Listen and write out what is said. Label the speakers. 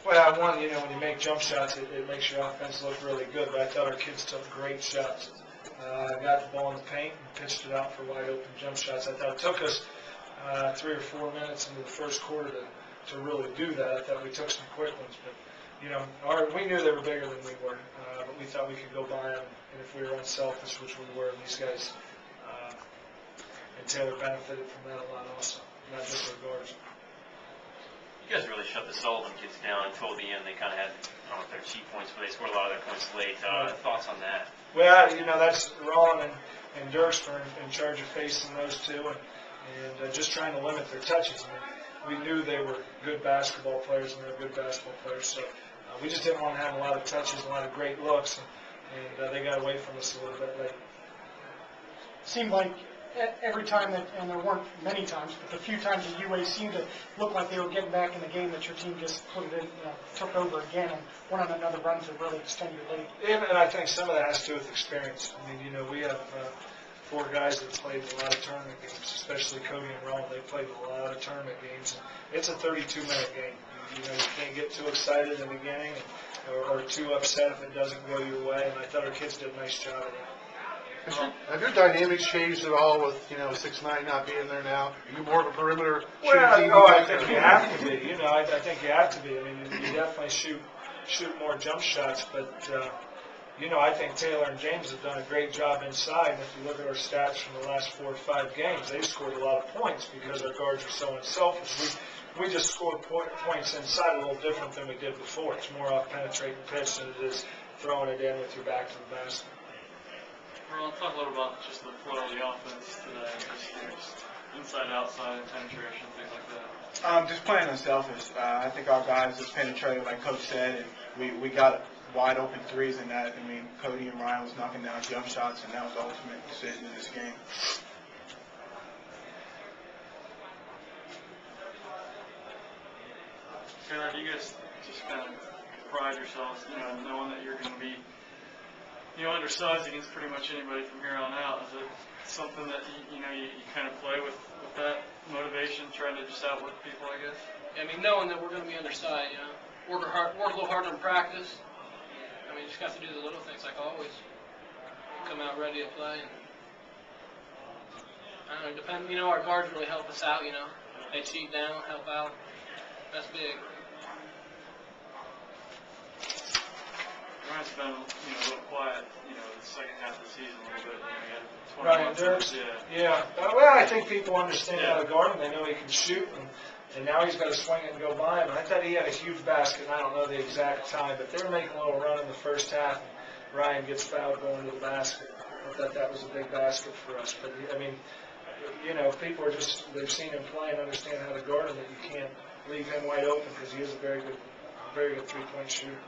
Speaker 1: Well, one, when you make jump shots, it makes your offense look really good, but I thought our kids took great shots. Got the ball in the paint and pitched it out for wide open jump shots. I thought it took us 3 or 4 minutes into the first quarter to really do that. I thought we took some quick ones, but we knew they were bigger than we were, but we thought we could go by them, and if we were unselfish, which we were, and these guys and Taylor benefited from that a lot also, not just our guards.
Speaker 2: You guys really shut the Sullivan kids down until the end. They kind of had, I don't know if they're cheap points, but they scored a lot of their points late. Thoughts on that?
Speaker 1: Well, that's Rahlin and Dirks were in charge of facing those two and just trying to limit their touches. We knew they were good basketball players and they're good basketball players, so we just didn't want to have a lot of touches, a lot of great looks, and they got away from us a little bit late.
Speaker 3: Seemed like every time and there weren't many times, but the few times that UA seemed to look like they were getting back in the game, that your team just put it in, took over again and went on another run to really extend your lead.
Speaker 1: And I think some of that has to do with experience. We have 4 guys that played a lot of tournament games, especially Cody and Rahlin. They played a lot of tournament games. And it's a 32-minute game. You can't get too excited in the beginning or too upset if it doesn't go your way. And I thought our kids did a nice job of that.
Speaker 4: Have your dynamics changed at all with 6'9" not being there now? Are you more of a perimeter
Speaker 1: shooting team? I think you have to be. I think you have to be. You definitely shoot more jump shots, but I think Taylor and James have done a great job inside. And if you look at our stats from the last 4 or 5 games, they've scored a lot of points because our guards are so unselfish. We just scored points inside a little different than we did before. It's more off penetrating pitch than it is throwing it in with your back to the basket.
Speaker 5: Well, I'll talk a little about just the flow of the offense today, just inside, outside, penetration, things like that.
Speaker 6: Just playing unselfish. I think our guys just penetrated, like Coach said, and we got wide open threes in that. Cody and Ryan was knocking down jump shots, and that was the ultimate decision in this game.
Speaker 5: Taylor, do you guys just kind of pride yourselves, knowing that you're going to be undersized against pretty much anybody from here on out? Is it something that you kind of play with that motivation, trying to just outwork people, I guess?
Speaker 7: Knowing that we're going to be undersized, work a little harder in practice. You just got to do the little things like always. Come out ready to play. And, our guards really help us out. They cheat down, help out. That's big.
Speaker 5: Ryan's been, a little quiet, the second half of the season a little bit. He had 20
Speaker 1: Ryan Dirks? Yeah. Well, I think people understand how to guard him. They know he can shoot, and now he's got to swing it and go by him. And I thought he had a huge basket, and I don't know the exact time, but they were making a little run in the first half, and Ryan gets fouled going to the basket. I thought that was a big basket for us. But, people are they've seen him play and understand how to guard him, that you can't leave him wide open because he is a very good 3-point shooter.